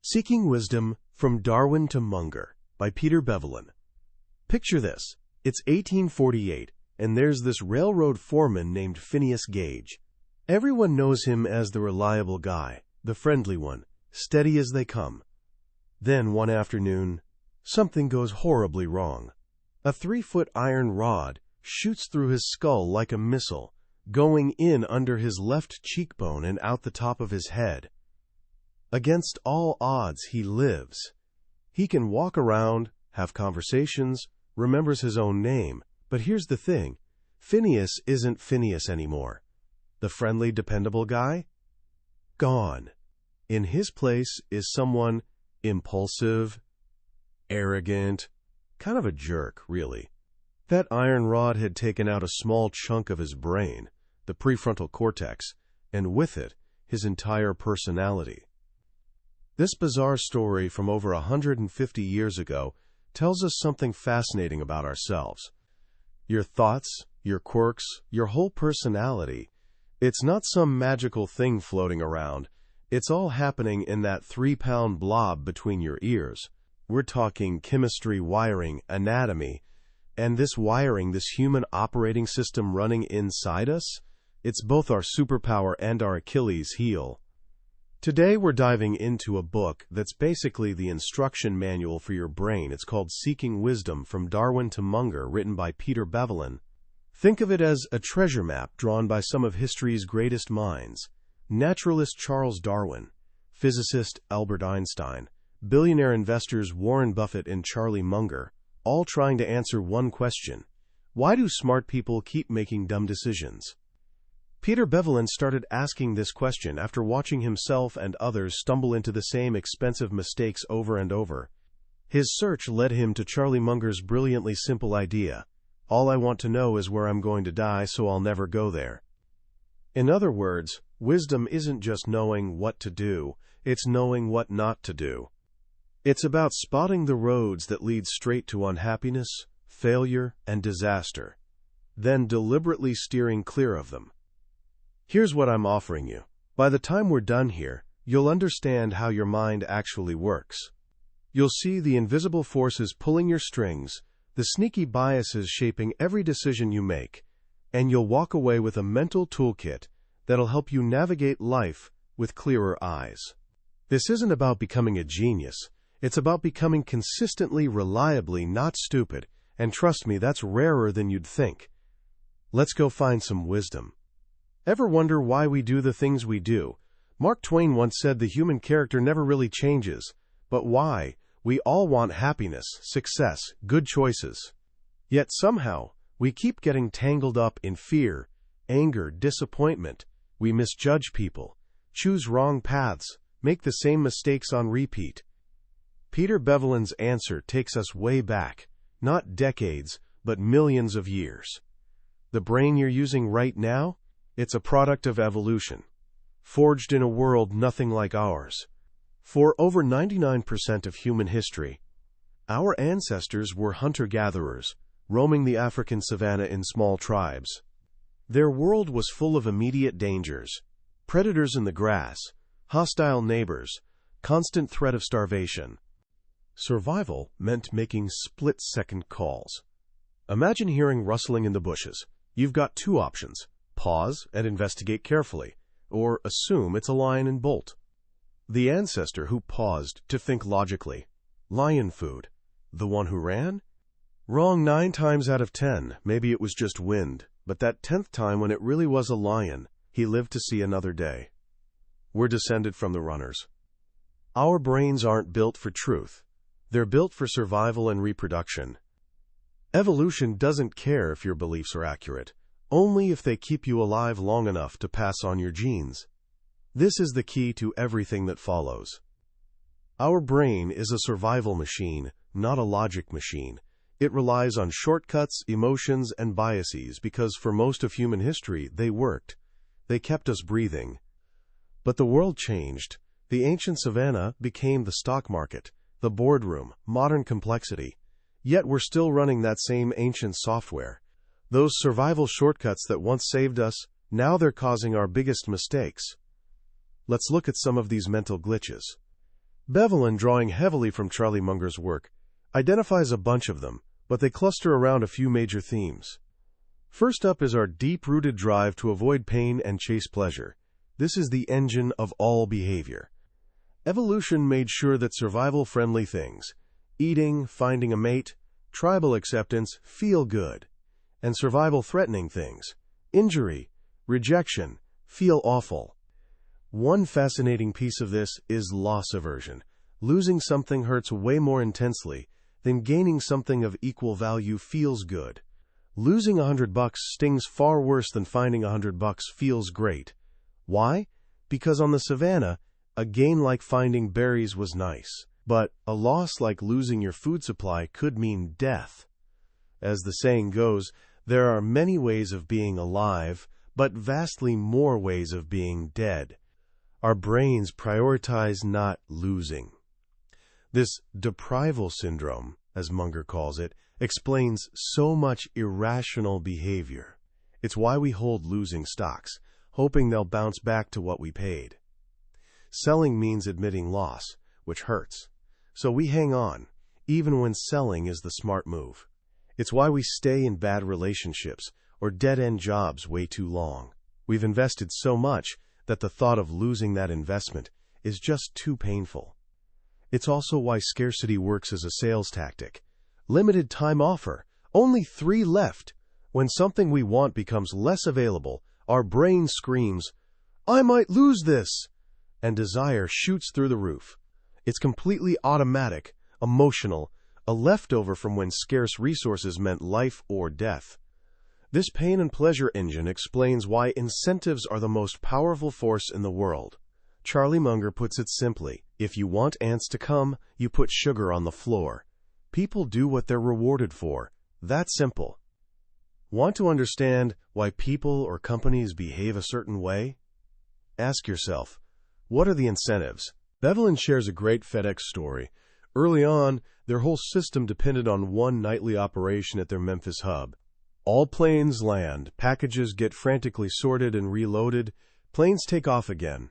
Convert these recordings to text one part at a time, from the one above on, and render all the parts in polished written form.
Seeking Wisdom from Darwin to Munger by Peter Bevelin. Picture this. It's 1848, and there's this railroad foreman named Phineas Gage. Everyone knows him as the reliable guy, the friendly one, steady as they come. Then one afternoon, something goes horribly wrong. A 3-foot iron rod shoots through his skull like a missile, going in under his left cheekbone and out the top of his head. Against all odds, he lives. He can walk around, have conversations, remembers his own name. But here's the thing. Phineas isn't Phineas anymore. The friendly, dependable guy? Gone. In his place is someone impulsive, arrogant, kind of a jerk, really. That iron rod had taken out a small chunk of his brain, the prefrontal cortex, and with it, his entire personality. This bizarre story from over 150 years ago tells us something fascinating about ourselves. Your thoughts, your quirks, your whole personality, it's not some magical thing floating around. It's all happening in that 3-pound blob between your ears. We're talking chemistry, wiring, anatomy, and this wiring, this human operating system running inside us, it's both our superpower and our Achilles heel. Today we're diving into a book that's basically the instruction manual for your brain. It's called Seeking Wisdom from Darwin to Munger, written by Peter Bevelin. Think of it as a treasure map drawn by some of history's greatest minds. Naturalist Charles Darwin, physicist Albert Einstein, billionaire investors Warren Buffett and Charlie Munger, all trying to answer one question. Why do smart people keep making dumb decisions? Peter Bevelin started asking this question after watching himself and others stumble into the same expensive mistakes over and over. His search led him to Charlie Munger's brilliantly simple idea. All I want to know is where I'm going to die, so I'll never go there. In other words, wisdom isn't just knowing what to do, it's knowing what not to do. It's about spotting the roads that lead straight to unhappiness, failure, and disaster, then deliberately steering clear of them. Here's what I'm offering you. By the time we're done here, you'll understand how your mind actually works. You'll see the invisible forces pulling your strings, the sneaky biases shaping every decision you make, and you'll walk away with a mental toolkit that'll help you navigate life with clearer eyes. This isn't about becoming a genius. It's about becoming consistently, reliably not stupid, and trust me, that's rarer than you'd think. Let's go find some wisdom. Ever wonder why we do the things we do? Mark Twain once said the human character never really changes. But why? We all want happiness, success, good choices. Yet somehow, we keep getting tangled up in fear, anger, disappointment. We misjudge people, choose wrong paths, make the same mistakes on repeat. Peter Bevelin's answer takes us way back, not decades, but millions of years. The brain you're using right now? It's a product of evolution, forged in a world nothing like ours. For over 99% of human history, our ancestors were hunter-gatherers, roaming the African savanna in small tribes. Their world was full of immediate dangers, predators in the grass, hostile neighbors, constant threat of starvation. Survival meant making split-second calls. Imagine hearing rustling in the bushes. You've got two options. Pause and investigate carefully, or assume it's a lion and bolt. The ancestor who paused to think logically. Lion food. The one who ran? Wrong 9 times out of 10. Maybe it was just wind, but that 10th time when it really was a lion, he lived to see another day. We're descended from the runners. Our brains aren't built for truth. They're built for survival and reproduction. Evolution doesn't care if your beliefs are accurate. Only if they keep you alive long enough to pass on your genes. This is the key to everything that follows. Our brain is a survival machine, not a logic machine. It relies on shortcuts, emotions, and biases because for most of human history, they worked. They kept us breathing. But the world changed. The ancient savanna became the stock market, the boardroom, modern complexity. Yet we're still running that same ancient software. Those survival shortcuts that once saved us, now they're causing our biggest mistakes. Let's look at some of these mental glitches. Bevelin, drawing heavily from Charlie Munger's work, identifies a bunch of them, but they cluster around a few major themes. First up is our deep-rooted drive to avoid pain and chase pleasure. This is the engine of all behavior. Evolution made sure that survival-friendly things, eating, finding a mate, tribal acceptance, feel good, and survival-threatening things, injury, rejection, feel awful. One fascinating piece of this is loss aversion. Losing something hurts way more intensely than gaining something of equal value feels good. Losing $100 stings far worse than finding $100 feels great. Why? Because on the savannah, a gain like finding berries was nice, but a loss like losing your food supply could mean death. As the saying goes, there are many ways of being alive, but vastly more ways of being dead. Our brains prioritize not losing. This deprival syndrome, as Munger calls it, explains so much irrational behavior. It's why we hold losing stocks, hoping they'll bounce back to what we paid. Selling means admitting loss, which hurts. So we hang on, even when selling is the smart move. It's why we stay in bad relationships or dead-end jobs way too long. We've invested so much that the thought of losing that investment is just too painful. It's also why scarcity works as a sales tactic. Limited time offer, only 3 left. When something we want becomes less available, our brain screams, "I might lose this!" and desire shoots through the roof. It's completely automatic, emotional, a leftover from when scarce resources meant life or death. This pain and pleasure engine explains why incentives are the most powerful force in the world. Charlie Munger puts it simply, if you want ants to come, you put sugar on the floor. People do what they're rewarded for. That simple. Want to understand why people or companies behave a certain way? Ask yourself, what are the incentives? Bevelin shares a great FedEx story. Early on, their whole system depended on one nightly operation at their Memphis hub. All planes land, packages get frantically sorted and reloaded, planes take off again.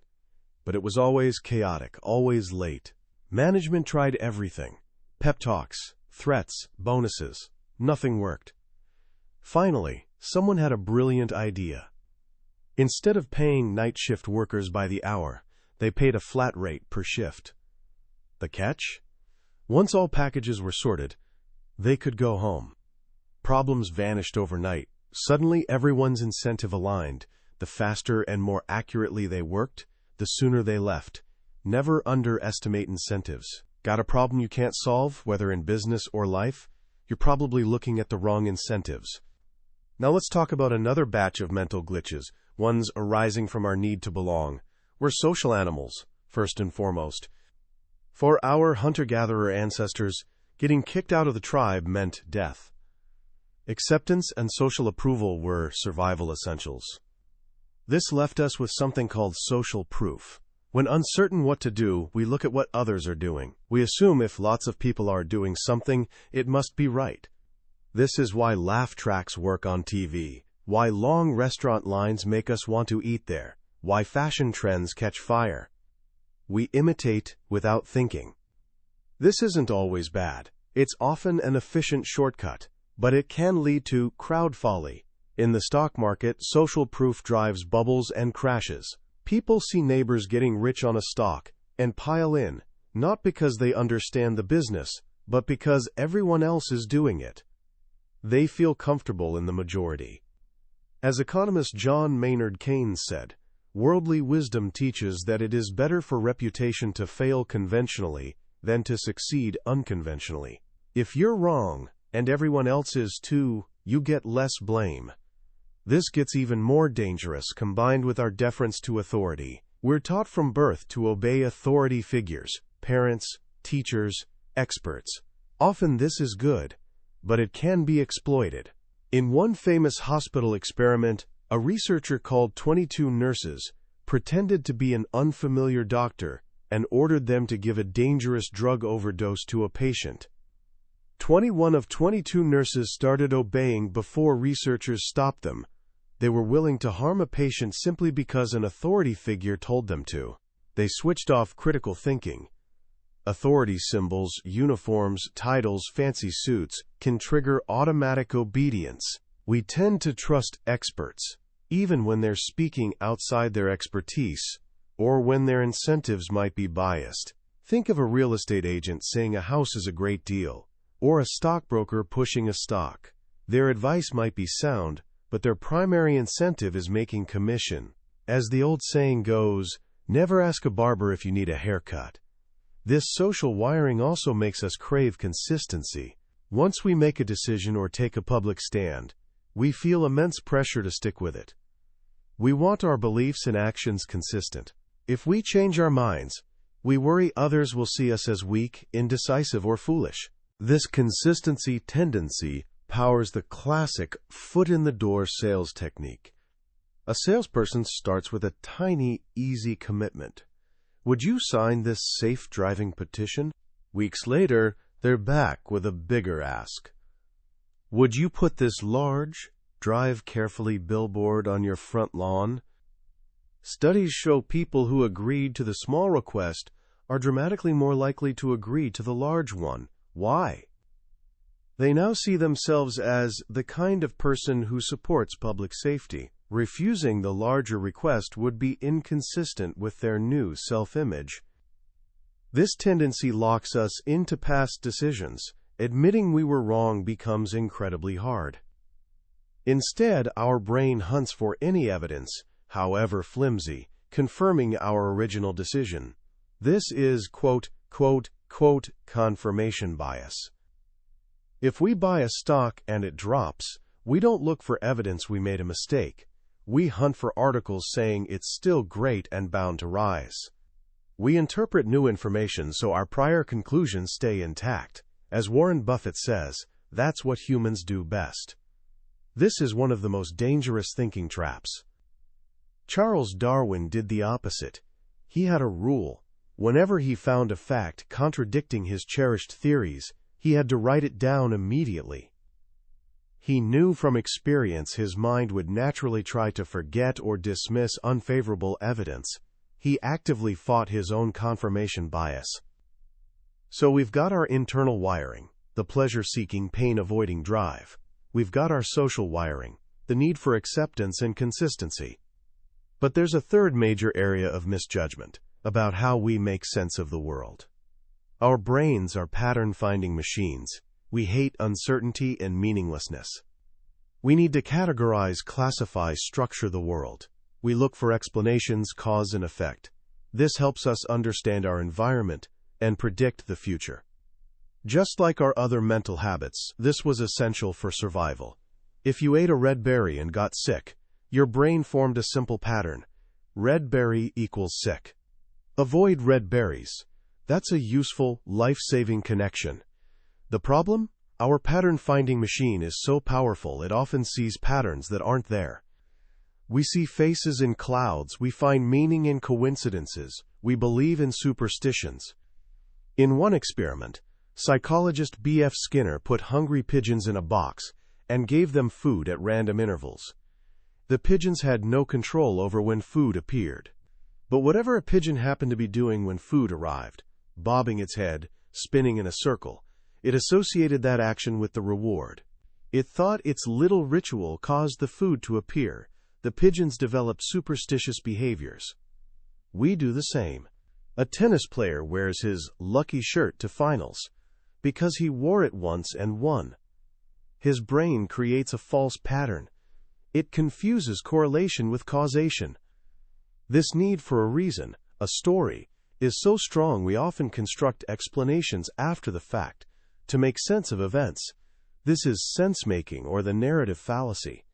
But it was always chaotic, always late. Management tried everything. Pep talks, threats, bonuses. Nothing worked. Finally, someone had a brilliant idea. Instead of paying night shift workers by the hour, they paid a flat rate per shift. The catch? Once all packages were sorted, they could go home. Problems vanished overnight. Suddenly, everyone's incentive aligned. The faster and more accurately they worked, the sooner they left. Never underestimate incentives. Got a problem you can't solve, whether in business or life? You're probably looking at the wrong incentives. Now let's talk about another batch of mental glitches, ones arising from our need to belong. We're social animals, first and foremost. For our hunter-gatherer ancestors, getting kicked out of the tribe meant death. Acceptance and social approval were survival essentials. This left us with something called social proof. When uncertain what to do, we look at what others are doing. We assume if lots of people are doing something, it must be right. This is why laugh tracks work on TV, why long restaurant lines make us want to eat there, why fashion trends catch fire. We imitate without thinking. This isn't always bad. It's often an efficient shortcut, but it can lead to crowd folly. In the stock market, social proof drives bubbles and crashes. People see neighbors getting rich on a stock and pile in, not because they understand the business, but because everyone else is doing it. They feel comfortable in the majority. As economist John Maynard Keynes said, worldly wisdom teaches that it is better for reputation to fail conventionally than to succeed unconventionally. If you're wrong, and everyone else is too, you get less blame. This gets even more dangerous combined with our deference to authority. We're taught from birth to obey authority figures, parents, teachers, experts. Often this is good, but it can be exploited. In one famous hospital experiment, a researcher called 22 nurses, pretended to be an unfamiliar doctor, and ordered them to give a dangerous drug overdose to a patient. 21 of 22 nurses started obeying before researchers stopped them. They were willing to harm a patient simply because an authority figure told them to. They switched off critical thinking. Authority symbols, uniforms, titles, fancy suits can trigger automatic obedience. We tend to trust experts, even when they're speaking outside their expertise, or when their incentives might be biased. Think of a real estate agent saying a house is a great deal, or a stockbroker pushing a stock. Their advice might be sound, but their primary incentive is making commission. As the old saying goes, never ask a barber if you need a haircut. This social wiring also makes us crave consistency. Once we make a decision or take a public stand, we feel immense pressure to stick with it. We want our beliefs and actions consistent. If we change our minds, we worry others will see us as weak, indecisive, or foolish. This consistency tendency powers the classic foot-in-the-door sales technique. A salesperson starts with a tiny, easy commitment. Would you sign this safe driving petition? Weeks later, they're back with a bigger ask. Would you put this large, drive carefully billboard on your front lawn? Studies show people who agreed to the small request are dramatically more likely to agree to the large one. Why? They now see themselves as the kind of person who supports public safety. Refusing the larger request would be inconsistent with their new self-image. This tendency locks us into past decisions. Admitting we were wrong becomes incredibly hard. Instead, our brain hunts for any evidence, however flimsy, confirming our original decision. This is, quote, confirmation bias. If we buy a stock and it drops, we don't look for evidence we made a mistake. We hunt for articles saying it's still great and bound to rise. We interpret new information so our prior conclusions stay intact. As Warren Buffett says, that's what humans do best. This is one of the most dangerous thinking traps. Charles Darwin did the opposite. He had a rule. Whenever he found a fact contradicting his cherished theories, he had to write it down immediately. He knew from experience his mind would naturally try to forget or dismiss unfavorable evidence. He actively fought his own confirmation bias. So we've got our internal wiring, the pleasure-seeking, pain-avoiding drive. We've got our social wiring, the need for acceptance and consistency. But there's a third major area of misjudgment about how we make sense of the world. Our brains are pattern-finding machines. We hate uncertainty and meaninglessness. We need to categorize, classify, structure the world. We look for explanations, cause and effect. This helps us understand our environment and predict the future. Just like our other mental habits, this was essential for survival. If you ate a red berry and got sick, your brain formed a simple pattern. Red berry equals sick. Avoid red berries. That's a useful, life-saving connection. The problem? Our pattern-finding machine is so powerful it often sees patterns that aren't there. We see faces in clouds, we find meaning in coincidences, we believe in superstitions. In one experiment, psychologist B.F. Skinner put hungry pigeons in a box and gave them food at random intervals. The pigeons had no control over when food appeared. But whatever a pigeon happened to be doing when food arrived, bobbing its head, spinning in a circle, it associated that action with the reward. It thought its little ritual caused the food to appear. The pigeons developed superstitious behaviors. We do the same. A tennis player wears his lucky shirt to finals because he wore it once and won. His brain creates a false pattern. It confuses correlation with causation. This need for a reason, a story, is so strong we often construct explanations after the fact to make sense of events. This is sense-making or the narrative fallacy.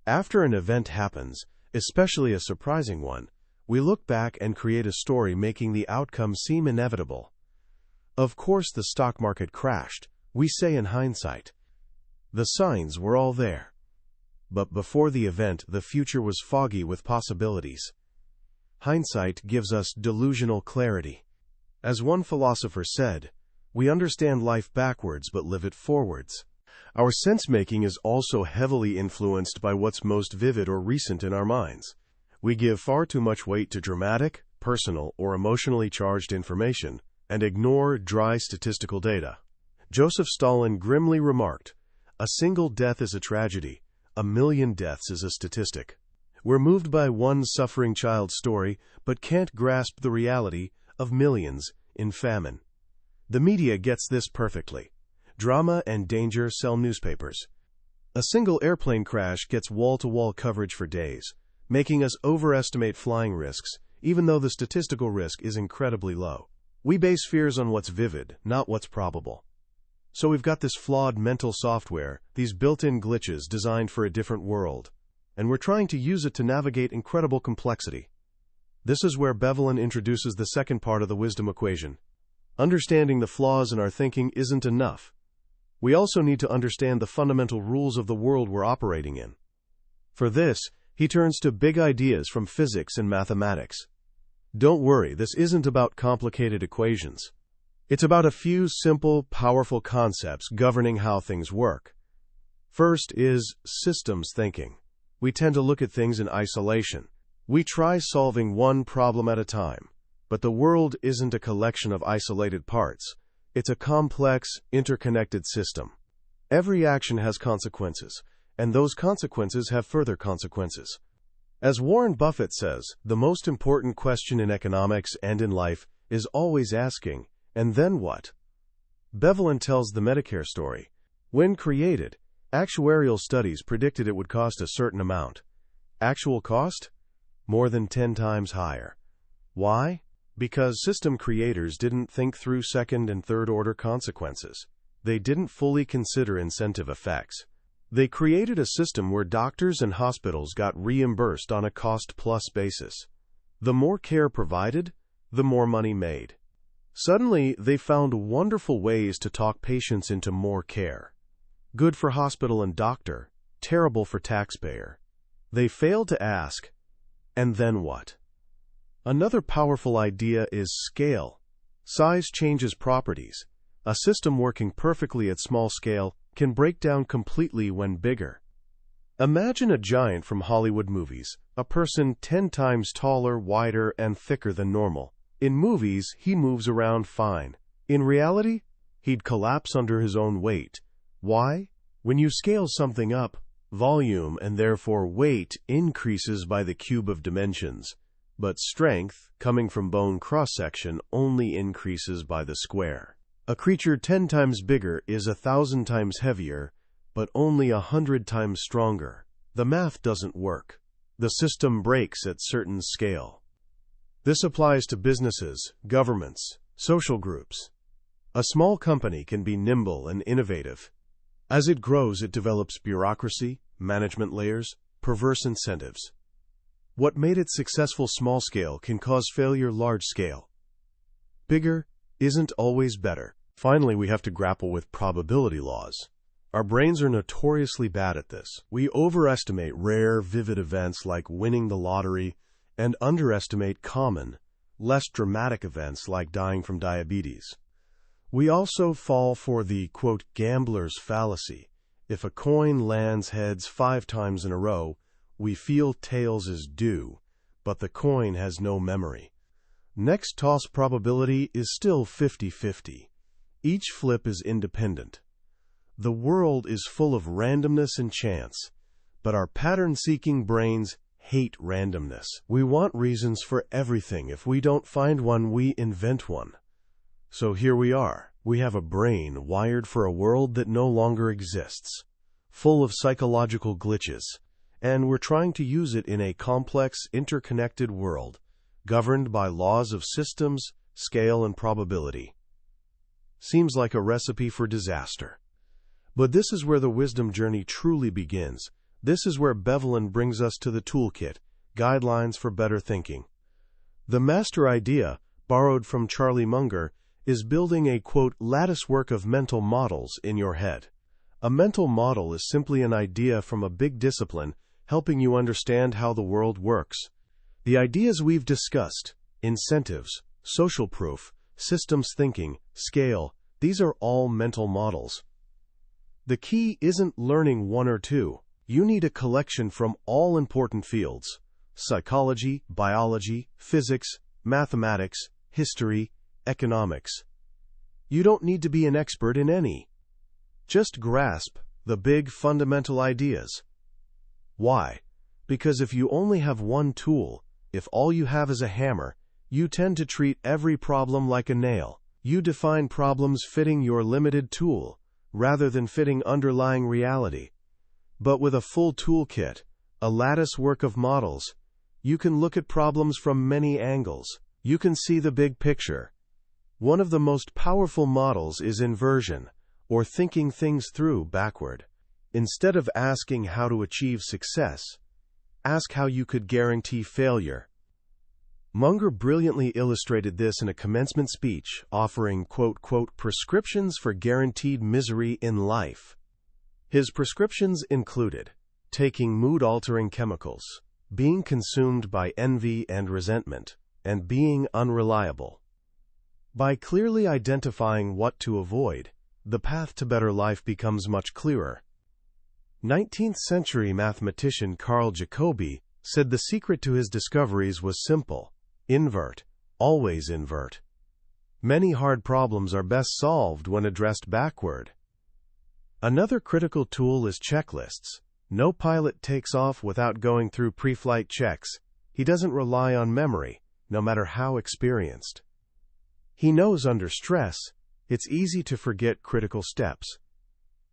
After an event happens, especially a surprising one, we look back and create a story making the outcome seem inevitable. Of course the stock market crashed, we say in hindsight. The signs were all there. But before the event, the future was foggy with possibilities. Hindsight gives us delusional clarity. As one philosopher said, we understand life backwards but live it forwards. Our sense-making is also heavily influenced by what's most vivid or recent in our minds. We give far too much weight to dramatic, personal, or emotionally charged information, and ignore dry statistical data. Joseph Stalin grimly remarked, "A single death is a tragedy, a million deaths is a statistic." We're moved by one suffering child's story, but can't grasp the reality of millions in famine. The media gets this perfectly. Drama and danger sell newspapers. A single airplane crash gets wall-to-wall coverage for days, making us overestimate flying risks, even though the statistical risk is incredibly low. We base fears on what's vivid, not what's probable. So we've got this flawed mental software, these built-in glitches designed for a different world, and we're trying to use it to navigate incredible complexity. This is where Bevelin introduces the second part of the wisdom equation. Understanding the flaws in our thinking isn't enough. We also need to understand the fundamental rules of the world we're operating in. For this, he turns to big ideas from physics and mathematics. Don't worry, this isn't about complicated equations. It's about a few simple, powerful concepts governing how things work. First is systems thinking. We tend to look at things in isolation. We try solving one problem at a time. But the world isn't a collection of isolated parts. It's a complex, interconnected system. Every action has consequences, and those consequences have further consequences. As Warren Buffett says, the most important question in economics and in life is always asking, and then what? Bevelin tells the Medicare story. When created, actuarial studies predicted it would cost a certain amount. Actual cost? More than 10 times higher. Why? Because system creators didn't think through second and third order consequences. They didn't fully consider incentive effects. They created a system where doctors and hospitals got reimbursed on a cost-plus basis. The more care provided, the more money made. Suddenly, they found wonderful ways to talk patients into more care. Good for hospital and doctor, terrible for taxpayer. They failed to ask, and then what? Another powerful idea is scale. Size changes properties. A system working perfectly at small scale can break down completely when bigger. Imagine a giant from Hollywood movies, a person 10 times taller, wider, and thicker than normal. In movies, he moves around fine. In reality, he'd collapse under his own weight. Why? When you scale something up, volume and therefore weight increases by the cube of dimensions. But strength, coming from bone cross-section, only increases by the square. A creature 10 times bigger is 1,000 times heavier, but only 100 times stronger. The math doesn't work. The system breaks at certain scale. This applies to businesses, governments, social groups. A small company can be nimble and innovative. As it grows, it develops bureaucracy, management layers, perverse incentives. What made it successful small scale can cause failure large scale. Bigger isn't always better. Finally, we have to grapple with probability laws. Our brains are notoriously bad at this. We overestimate rare, vivid events like winning the lottery and underestimate common, less dramatic events like dying from diabetes. We also fall for the, quote, gambler's fallacy. If a coin lands heads 5 times in a row, we feel tails is due, but the coin has no memory. Next toss probability is still 50-50. Each flip is independent. The world is full of randomness and chance, but our pattern-seeking brains hate randomness. We want reasons for everything. If we don't find one, we invent one. So here we are. We have a brain wired for a world that no longer exists, full of psychological glitches, and we're trying to use it in a complex, interconnected world, governed by laws of systems, scale, and probability. Seems like a recipe for disaster. But this is where the wisdom journey truly begins. This is where Bevelin brings us to the toolkit, guidelines for better thinking. The master idea, borrowed from Charlie Munger, is building a, quote, latticework of mental models in your head. A mental model is simply an idea from a big discipline helping you understand how the world works. The ideas we've discussed, incentives, social proof, systems thinking, scale, these are all mental models. The key isn't learning one or two. You need a collection from all important fields: psychology, biology, physics, mathematics, history, economics. You don't need to be an expert in any. Just grasp the big fundamental ideas. Why? Because if you only have one tool, if all you have is a hammer, you tend to treat every problem like a nail. You define problems fitting your limited tool, rather than fitting underlying reality. But with a full toolkit, a lattice work of models, you can look at problems from many angles. You can see the big picture. One of the most powerful models is inversion, or thinking things through backward. Instead of asking how to achieve success, ask how you could guarantee failure. Munger brilliantly illustrated this in a commencement speech, offering, quote, prescriptions for guaranteed misery in life. His prescriptions included taking mood-altering chemicals, being consumed by envy and resentment, and being unreliable. By clearly identifying what to avoid, the path to better life becomes much clearer. 19th-century mathematician Carl Jacobi said the secret to his discoveries was simple: invert, always invert. Many hard problems are best solved when addressed backward. Another critical tool is checklists. No pilot takes off without going through pre-flight checks. He doesn't rely on memory, no matter how experienced. He knows under stress, it's easy to forget critical steps.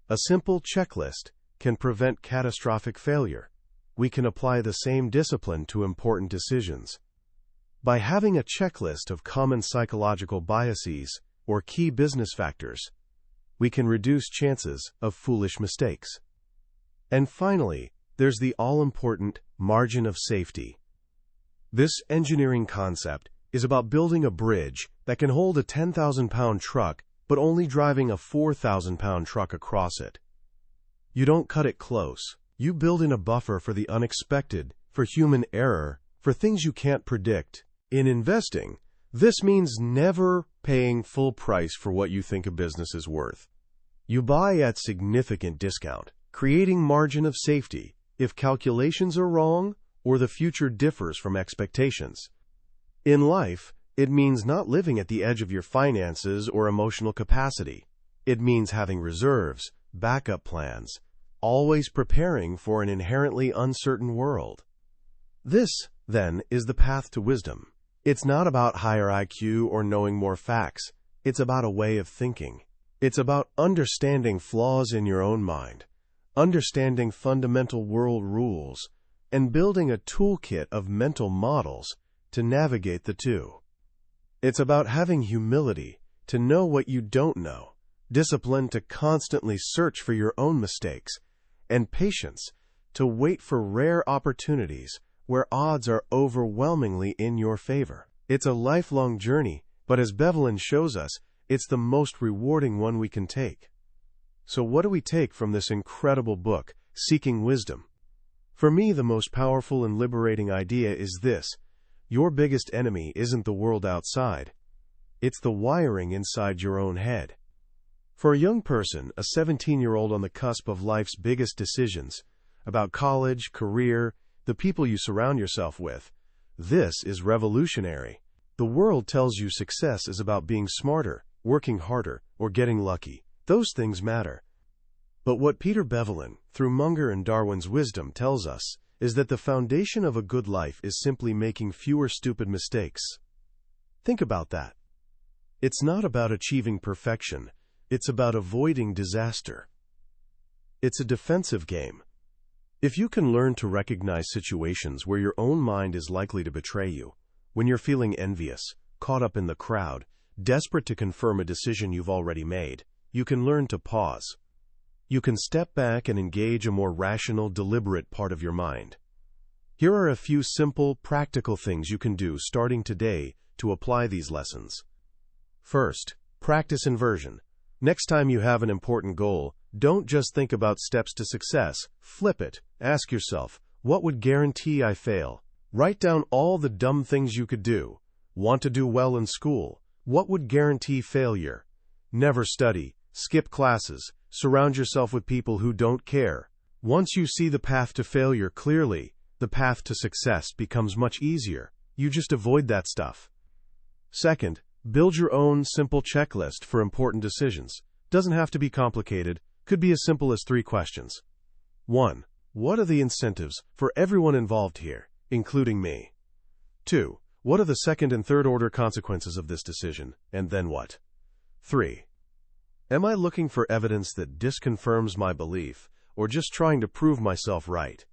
A simple checklist can prevent catastrophic failure. We can apply the same discipline to important decisions. By having a checklist of common psychological biases or key business factors, we can reduce chances of foolish mistakes. And finally, there's the all-important margin of safety. This engineering concept is about building a bridge that can hold a 10,000-pound truck, but only driving a 4,000-pound truck across it. You don't cut it close. You build in a buffer for the unexpected, for human error, for things you can't predict. In investing, this means never paying full price for what you think a business is worth. You buy at significant discount, creating margin of safety if calculations are wrong or the future differs from expectations. In life, it means not living at the edge of your finances or emotional capacity. It means having reserves, backup plans, always preparing for an inherently uncertain world. This, then, is the path to wisdom. It's not about higher IQ or knowing more facts. It's about a way of thinking. It's about understanding flaws in your own mind, understanding fundamental world rules, and building a toolkit of mental models to navigate the two. It's about having humility to know what you don't know, discipline to constantly search for your own mistakes, and patience to wait for rare opportunities where odds are overwhelmingly in your favor. It's a lifelong journey, but as Bevelin shows us, it's the most rewarding one we can take. So what do we take from this incredible book, Seeking Wisdom? For me, the most powerful and liberating idea is this: your biggest enemy isn't the world outside. It's the wiring inside your own head. For a young person, a 17-year-old on the cusp of life's biggest decisions, about college, career, the people you surround yourself with, this is revolutionary. The world tells you success is about being smarter, working harder, or getting lucky. Those things matter. But what Peter Bevelin, through Munger and Darwin's wisdom, tells us is that the foundation of a good life is simply making fewer stupid mistakes. Think about that. It's not about achieving perfection. It's about avoiding disaster. It's a defensive game. If you can learn to recognize situations where your own mind is likely to betray you, when you're feeling envious, caught up in the crowd, desperate to confirm a decision you've already made, you can learn to pause. You can step back and engage a more rational, deliberate part of your mind. Here are a few simple, practical things you can do starting today to apply these lessons. First, practice inversion. Next time you have an important goal, don't just think about steps to success. Flip it. Ask yourself, what would guarantee I fail? Write down all the dumb things you could do. Want to do well in school? What would guarantee failure? Never study. Skip classes. Surround yourself with people who don't care. Once you see the path to failure clearly, the path to success becomes much easier. You just avoid that stuff. Second, Build your own simple checklist for important decisions. Doesn't have to be complicated, could be as simple as 3 questions. 1. What are the incentives for everyone involved here, including me? 2. What are the second and third order consequences of this decision, and then what? 3. Am I looking for evidence that disconfirms my belief, or just trying to prove myself right?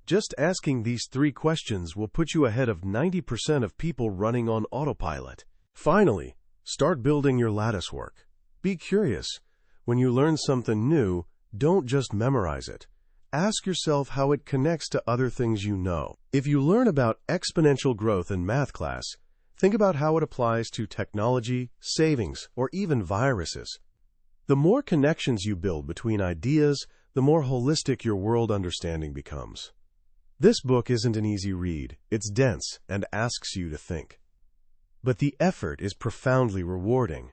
Just asking these 3 questions will put you ahead of 90% of people running on autopilot. Finally, start building your lattice work. Be curious. When you learn something new, don't just memorize it. Ask yourself how it connects to other things you know. If you learn about exponential growth in math class, think about how it applies to technology, savings, or even viruses. The more connections you build between ideas, the more holistic your world understanding becomes. This book isn't an easy read. It's dense and asks you to think. But the effort is profoundly rewarding.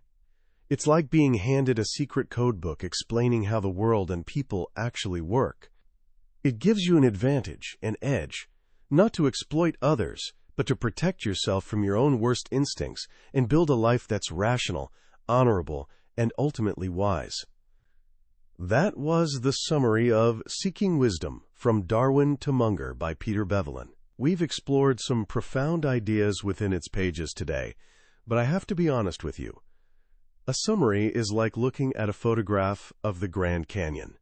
It's like being handed a secret codebook explaining how the world and people actually work. It gives you an advantage, an edge, not to exploit others, but to protect yourself from your own worst instincts and build a life that's rational, honorable, and ultimately wise. That was the summary of Seeking Wisdom, From Darwin to Munger by Peter Bevelin. We've explored some profound ideas within its pages today, but I have to be honest with you. A summary is like looking at a photograph of the Grand Canyon.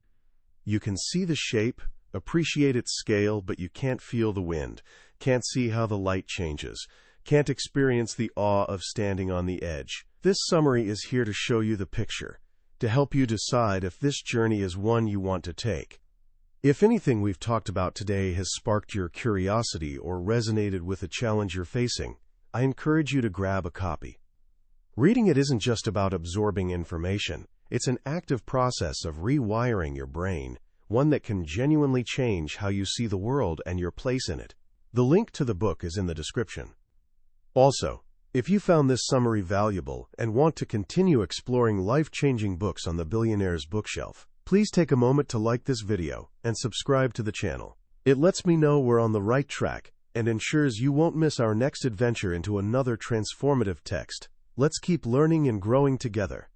You can see the shape, appreciate its scale, but you can't feel the wind, can't see how the light changes, can't experience the awe of standing on the edge. This summary is here to show you the picture, to help you decide if this journey is one you want to take. If anything we've talked about today has sparked your curiosity or resonated with a challenge you're facing, I encourage you to grab a copy. Reading it isn't just about absorbing information. It's an active process of rewiring your brain, one that can genuinely change how you see the world and your place in it. The link to the book is in the description. Also, if you found this summary valuable and want to continue exploring life-changing books on the Billionaire's Bookshelf, please take a moment to like this video and subscribe to the channel. It lets me know we're on the right track and ensures you won't miss our next adventure into another transformative text. Let's keep learning and growing together.